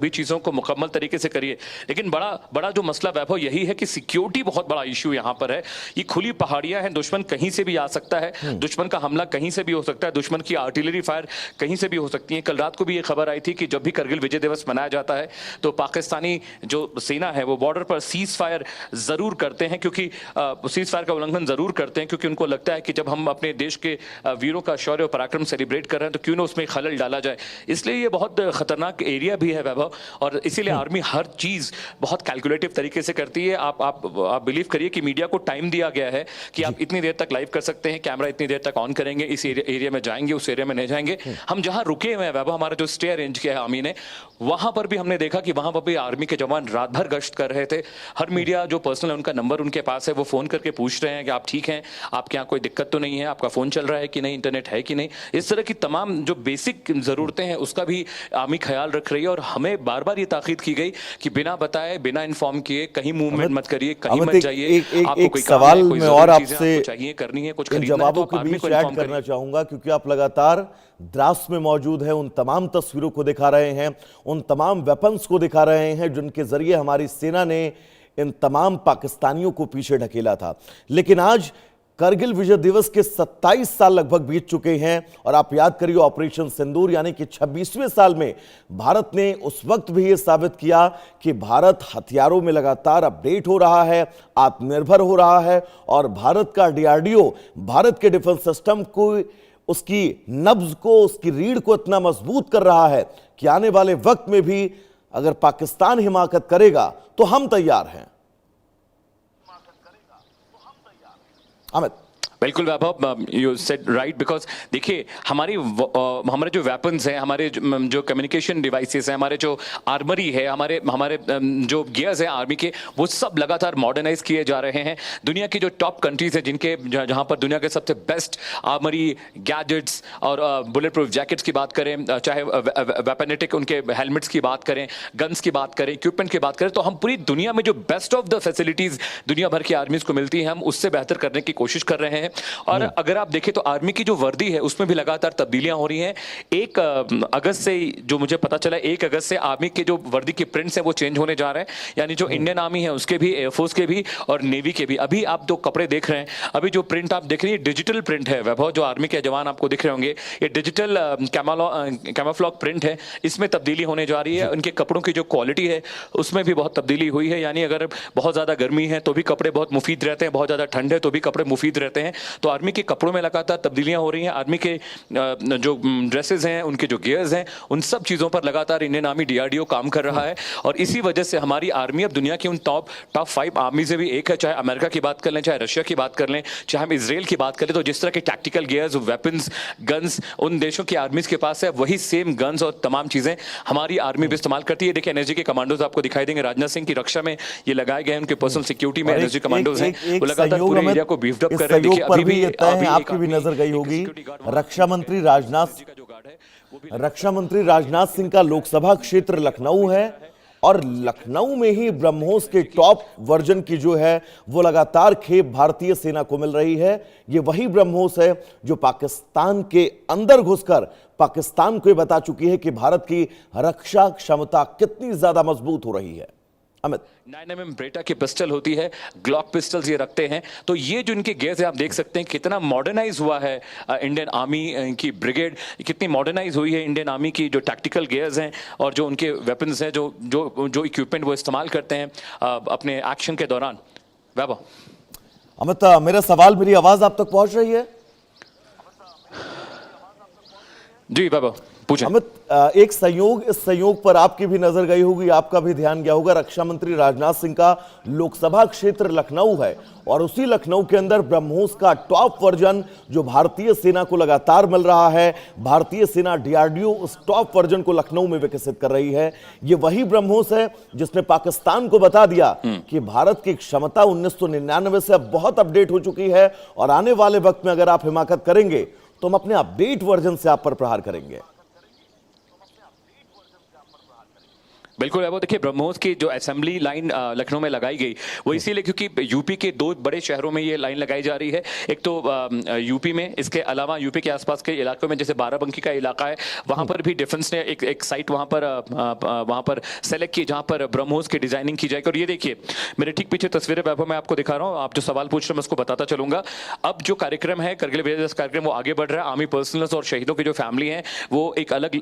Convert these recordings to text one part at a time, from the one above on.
भी चीजों को मुकम्मल तरीके से करिए। लेकिन बड़ा बड़ा जो मसला वैभव यही है कि सिक्योरिटी बहुत बड़ा इश्यू यहाँ पर है। ये खुली पहाड़ियां हैं, दुश्मन कहीं से भी आ सकता है, दुश्मन का हमला कहीं से भी हो सकता है, दुश्मन की आर्टिलरी फायर कहीं से भी हो सकती है। कल रात को भी ये खबर आई थी कि जब भी करगिल विजय दिवस मनाया जाता है तो पाकिस्तानी जो सेना है वो बॉर्डर पर सीज फायर जरूर करते हैं, क्योंकि सीज फायर का उल्लंघन जरूर करते हैं, क्योंकि उनको लगता है कि जब हम अपने देश के वीरों का शौर्य और पराक्रम सेलिब्रेट कर रहे हैं तो क्यों ना उसमें खलल डाला जाए। इसलिए ये बहुत खतरनाक एरिया भी है वैभव, और इसीलिए आर्मी हर चीज बहुत कैलकुलेटिव तरीके से करती है। आप बिलीव करिए कि मीडिया को टाइम दिया गया है कि आप इतनी देर तक लाइव कर सकते हैं, कैमरा इतनी देर तक ऑन करेंगे, इस एरिया में जाएंगे, उस एरिया में नहीं जाएंगे। हम जहां रुके हुए हैं वैभव, हमारा जो स्टे अरेंज किया है आर्मी ने, वहां पर भी हमने देखा कि वहां पर भी आर्मी के जवान रात भर गश्त कर रहे थे। हर मीडिया जो पर्सनल उनका नंबर उनके पास है, वो फोन करके पूछ रहे हैं कि आप ठीक हैं, आपके यहाँ कोई दिक्कत तो नहीं है, आपका फोन चल रहा है कि नहीं, इंटरनेट है कि नहीं। इस तरह की तमाम जो बेसिक जरूरतें हैं उसका भी आर्मी ख्याल रख रही है। और हमें बार बार ये ताकीद की गई कि बिना बताए, बिना इन्फॉर्म किए कहीं मूवमेंट मत करिए, कहीं मत जाइए। आपको कोई सवाल में और आपसे चाहिए करनी है, कुछ इन जवाबों के बीच ऐड करना चाहूंगा, क्योंकि आप लगातार द्रास में मौजूद है, उन तमाम तस्वीरों को दिखा रहे हैं, उन तमाम वेपन्स को दिखा रहे हैं जिनके जरिए हमारी सेना ने इन तमाम पाकिस्तानियों को पीछे ढकेला था। लेकिन आज करगिल विजय दिवस के 27 साल लगभग बीत चुके हैं, और आप याद करिए ऑपरेशन सिंदूर यानी कि 26वें साल में भारत ने उस वक्त भी यह साबित किया कि भारत हथियारों में लगातार अपडेट हो रहा है, आत्मनिर्भर हो रहा है, और भारत का डीआरडीओ भारत के डिफेंस सिस्टम को, उसकी नब्ज को, उसकी रीढ़ को इतना मजबूत कर रहा है कि आने वाले वक्त में भी अगर पाकिस्तान हिमाकत करेगा तो हम तैयार हैं। अमित, बिल्कुल वैभव, यू सेड राइट, बिकॉज देखिए हमारे जो वेपन्स हैं, हमारे जो कम्युनिकेशन डिवाइसेस हैं, हमारे जो आर्मरी है, हमारे जो गियर्स हैं आर्मी के, वो सब लगातार मॉडर्नाइज किए जा रहे हैं। दुनिया की जो टॉप कंट्रीज हैं, जिनके जहां पर दुनिया के सबसे बेस्ट आर्मरी, गैजेट्स और बुलेट प्रूफ जैकेट्स की बात करें, चाहे वेपनेटिक उनके हेलमेट्स की बात करें, गन्स की बात करें, इक्विपमेंट की बात करें, तो हम पूरी दुनिया में जो बेस्ट ऑफ द फैसिलिटीज दुनिया भर की आर्मीज को मिलती हैं, हम उससे बेहतर करने की कोशिश कर रहे हैं। और अगर आप देखें तो आर्मी की जो वर्दी है उसमें भी लगातार तब्दीलियां हो रही हैं। 1 अगस्त से, जो मुझे पता चला, 1 अगस्त से आर्मी के जो वर्दी के प्रिंट्स हैं वो चेंज होने जा रहे हैं। यानी जो इंडियन आर्मी है उसके भी, एयरफोर्स के भी और नेवी के भी। अभी आप जो कपड़े देख रहे हैं, अभी जो प्रिंट आप देख रहे हैं, डिजिटल प्रिंट है वैभव, जो आर्मी के जवान आपको दिख रहे होंगे, ये डिजिटल कैमोफ्लॉग प्रिंट है, इसमें तब्दीली होने जा रही है। उनके कपड़ों की जो क्वालिटी है उसमें भी बहुत तब्दीली हुई है। यानी अगर बहुत ज्यादा गर्मी है तो भी कपड़े बहुत मुफीद रहते हैं, बहुत ज्यादा ठंड है तो भी कपड़े मुफीद रहते हैं। तो आर्मी के कपड़ों में लगातार तब्दीलियां हो रही हैं। आर्मी के जो ड्रेसेस हैं, उनके जो गियर्स हैं, उन सब चीजों पर लगातार इंडियन आर्मी डीआरडीओ काम कर रहा है। और इसी वजह से हमारी आर्मी अब दुनिया की उन टॉप 5 आर्मी से भी एक है। चाहे अमेरिका की बात कर लें, चाहे रशिया की बात कर लें, चाहे हम इसराइल की बात करें, तो जिस तरह के टैक्टिकल गियर्स, वेपन्स, गन्स उन देशों की आर्मीज के पास है, वही सेम गन्स और तमाम चीजें हमारी आर्मी भी इस्तेमाल करती है। देखिए एनएसजी के कमांडोज आपको दिखाई देंगे, राजनाथ सिंह की रक्षा में ये लगाए गए हैं, उनके पर्सनल सिक्योरिटी में एनएसजी कमांडोज हैं, वो लगातार पूरे एरिया को बीफ्ड अप कर रहे हैं। देखिए अभी भी आपकी भी नजर गई होगी, रक्षा मंत्री राजनाथ सिंह का लोकसभा क्षेत्र लखनऊ है, और लखनऊ में ही ब्रह्मोस के टॉप वर्जन की जो है वो लगातार खेप भारतीय सेना को मिल रही है। ये वही ब्रह्मोस है जो पाकिस्तान के अंदर घुसकर पाकिस्तान को बता चुकी है कि भारत की रक्षा क्षमता कितनी ज्यादा मजबूत हो रही है। अमित, 9mm ब्रेटा की पिस्टल होती है, ग्लॉक पिस्टल्स ये रखते हैं। तो ये जो इनके गेयर्स है, आप देख सकते हैं कितना मॉडर्नाइज हुआ है इंडियन आर्मी की ब्रिगेड, कितनी मॉडर्नाइज हुई है इंडियन आर्मी की जो टैक्टिकल गेयर्स हैं और जो उनके वेपन्स हैं, जो इक्विपमेंट वो इस्तेमाल करते हैं अपने एक्शन के दौरान। वैभव, अमित, मेरा सवाल, मेरी आवाज आप तक पहुंच रही है? जी वैभव पूछें। अमित, एक संयोग, इस संयोग पर आपकी भी नजर गई होगी, आपका भी ध्यान गया होगा। रक्षा मंत्री राजनाथ सिंह का लोकसभा क्षेत्र लखनऊ है, और उसी लखनऊ के अंदर ब्रह्मोस का टॉप वर्जन जो भारतीय सेना को लगातार मिल रहा है, भारतीय सेना डीआरडीओ उस टॉप वर्जन को लखनऊ में विकसित कर रही है। ये वही ब्रह्मोस है जिसने पाकिस्तान को बता दिया कि भारत की क्षमता 1999 से अब बहुत अपडेट हो चुकी है, और आने वाले वक्त में अगर आप हिमाकत करेंगे तो हम अपने अपडेट वर्जन से आप पर प्रहार करेंगे। बिल्कुल है वो। देखिए ब्रह्मोस की जो असेंबली लाइन लखनऊ में लगाई गई वो इसीलिए क्योंकि यूपी के दो बड़े शहरों में ये लाइन लगाई जा रही है। एक तो यूपी में, इसके अलावा यूपी के आसपास के इलाकों में जैसे बाराबंकी का इलाका है वहां पर भी डिफेंस ने एक साइट वहां पर सेलेक्ट की जहां पर ब्रह्मोस की डिजाइनिंग की जाएगी। और ये देखिए मेरे ठीक पीछे तस्वीरें वैभव मैं आपको दिखा रहा हूँ, आप जो सवाल पूछ रहे हैं मैं उसको बताता चलूंगा। अब जो कार्यक्रम है करगिल विजय दिवस कार्यक्रम वो आगे बढ़ रहा है। आर्मी पर्सनल्स और शहीदों की जो फैमिली है वो एक अलग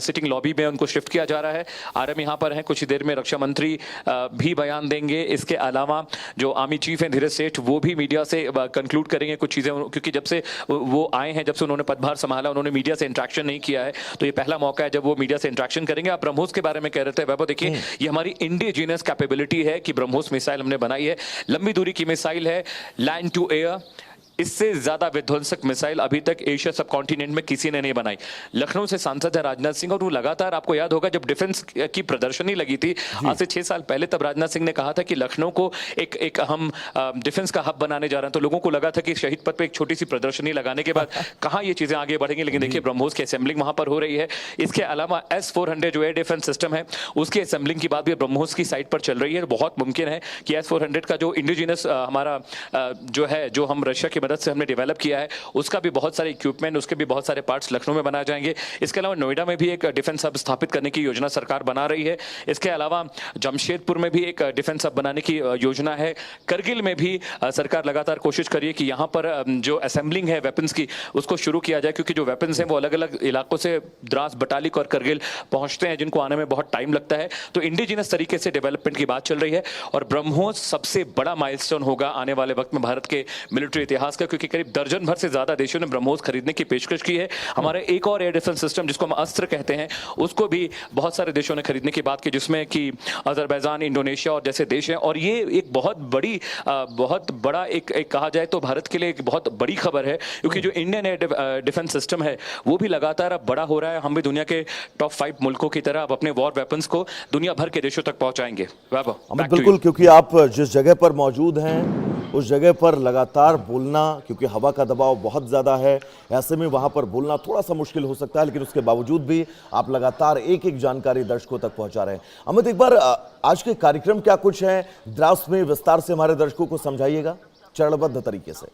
सिटिंग लॉबी में उनको शिफ्ट किया जा रहा है। आरएम यहाँ पर है, कुछ ही देर में रक्षा मंत्री भी बयान देंगे। इसके अलावा जो आर्मी चीफ हैं धीरज सेठ वो भी मीडिया से कंक्लूड करेंगे कुछ चीजें, क्योंकि जब से वो आए हैं, जब से उन्होंने पदभार संभाला, उन्होंने मीडिया से इंटरेक्शन नहीं किया है, तो ये पहला मौका है जब वो मीडिया से इंटरेक्शन करेंगे। आप ब्रह्मोस के बारे में कह रहे थे वैभव, देखिए ये हमारी इंडिजीनियस कैपेबिलिटी है कि ब्रह्मोस मिसाइल हमने बनाई है। लंबी दूरी की मिसाइल है, लैंड टू एयर, इससे ज्यादा विध्वंसक मिसाइल अभी तक एशिया सब कॉन्टिनेंट में किसी ने नहीं बनाई। लखनऊ से सांसद है राजनाथ सिंह और वो लगातार, आपको याद होगा जब डिफेंस की प्रदर्शनी लगी थी आज से 6 साल पहले, तब राजनाथ सिंह ने कहा था कि लखनऊ को एक हम डिफेंस का हब बनाने जा रहे हैं। तो लोगों को लगा था कि शहीद पथ पे एक छोटी सी प्रदर्शनी लगाने के बाद कहाँ ये चीजें आगे बढ़ेंगी, लेकिन देखिए ब्रह्मोस की असेंबलिंग वहां पर हो रही है। इसके अलावा S-400 जो एयर डिफेंस सिस्टम है उसकी असेंबलिंग की बात भी ब्रह्मोस की साइट पर चल रही है। बहुत मुमकिन है कि S-400 का जो इंडिजिनस हमारा जो है, जो हम रशिया की मदद से हमने डेवलप किया है, उसका भी बहुत सारे इक्विपमेंट, उसके भी बहुत सारे पार्ट्स लखनऊ में बनाए जाएंगे। इसके अलावा नोएडा में भी एक डिफेंस हब स्थापित करने की योजना सरकार बना रही है। इसके अलावा जमशेदपुर में भी एक डिफेंस हब बनाने की योजना है। करगिल में भी सरकार लगातार कोशिश करिए कि यहाँ पर जो असेंबलिंग है वेपन्स की उसको शुरू किया जाए, क्योंकि जो वेपन्स हैं वो अलग अलग इलाकों से द्रास, बटालिक और करगिल पहुंचते हैं, जिनको आने में बहुत टाइम लगता है। तो इंडिजिनस तरीके से डेवलपमेंट की बात चल रही है और ब्रह्मोस सबसे बड़ा माइलस्टोन होगा आने वाले वक्त में भारत के मिलिट्री इतिहास का, क्योंकि करीब दर्जन भर से ज्यादा देशों ने ब्रह्मोस खरीदने की पेशकश की है। हमारे एक और एयर डिफेंस सिस्टम जिसको हम अस्त्र कहते हैं उसको भी बहुत सारे देशों ने खरीदने की बात की, जिसमें कि अजरबैजान, इंडोनेशिया और जैसे देश हैं। और ये एक बहुत बड़ा एक कहा जाए तो भारत के लिए एक बहुत बड़ी खबर है, क्योंकि जो इंडियन एयर डिफेंस सिस्टम है वो भी लगातार अब बड़ा हो रहा है। हम भी दुनिया के टॉप 5 मुल्कों की तरह अब अपने वॉर वेपन्स को दुनिया भर के देशों तक पहुंचाएंगे। बिल्कुल, क्योंकि आप जिस जगह पर मौजूद हैं उस जगह पर लगातार बोलना, क्योंकि हवा का दबाव बहुत ज्यादा है, ऐसे में वहां पर बोलना थोड़ा सा मुश्किल हो सकता है, लेकिन उसके बावजूद भी आप लगातार एक एक जानकारी दर्शकों तक पहुंचा रहे हैं। अमित, एक बार आज के कार्यक्रम क्या कुछ है द्रास में विस्तार से हमारे दर्शकों को समझाइएगा चरणबद्ध तरीके से।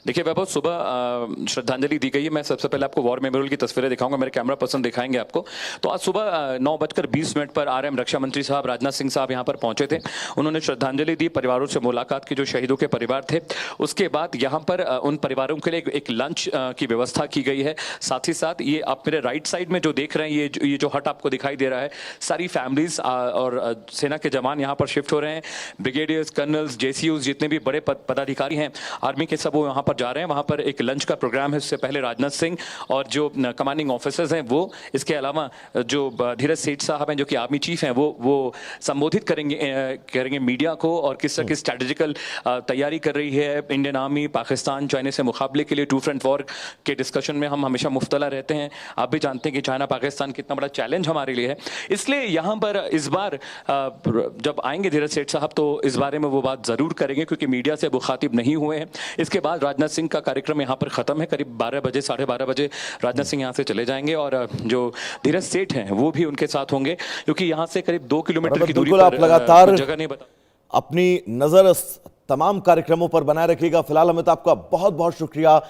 देखिए वैभव, सुबह श्रद्धांजलि दी गई है। मैं सबसे पहले आपको वॉर मेमोरियल की तस्वीरें दिखाऊंगा, मेरे कैमरा पर्सन दिखाएंगे आपको। तो आज सुबह 9:20 पर आरएम रक्षा मंत्री साहब राजनाथ सिंह साहब यहां पर पहुंचे थे। उन्होंने श्रद्धांजलि दी, परिवारों से मुलाकात की जो शहीदों के परिवार थे। उसके बाद यहां पर उन परिवारों के लिए एक लंच की व्यवस्था की गई है। साथ ही साथ ये आप मेरे राइट साइड में जो देख रहे हैं, ये जो हट आपको दिखाई दे रहा है, सारी फैमिलीज और सेना के जवान यहाँ पर शिफ्ट हो रहे हैं। ब्रिगेडियर्स, कर्नल्स, JCUs जितने भी बड़े पदाधिकारी हैं आर्मी के, सब वो यहाँ जा रहे हैं। वहां पर एक लंच का प्रोग्राम है। उससे पहले राजनाथ सिंह और जो कमांडिंग ऑफिसर्स हैं वो, इसके अलावा जो धीरज सेठ साहब हैं जो कि आर्मी चीफ हैं, वो संबोधित करेंगे मीडिया को और किस तरह की स्ट्रेटेजिकल तैयारी कर रही है इंडियन आर्मी। पाकिस्तान चाइना से मुकाबले के लिए 2 फ्रंट वॉर के डिस्कशन में हम हमेशा मुफ्तला रहते हैं। आप भी जानते हैं कि चाइना पाकिस्तान कितना बड़ा चैलेंज हमारे लिए है। इसलिए यहाँ पर इस बार जब आएंगे धीरज सेठ साहब तो इस बारे में वो बात जरूर करेंगे, क्योंकि मीडिया से मुखातिब नहीं हुए हैं। इसके बाद राजनाथ सिंह का कार्यक्रम यहाँ पर खत्म है। करीब 12 बजे, 12:30 बजे राजनाथ सिंह यहाँ से चले जाएंगे और जो धीरज सेठ हैं वो भी उनके साथ होंगे, क्योंकि यहाँ से करीब 2 किलोमीटर की दूरी पर आप लगातार जगह नहीं बता। अपनी नजर तमाम कार्यक्रमों पर बनाए रखिएगा। फिलहाल अमित, आपका बहुत बहुत शुक्रिया।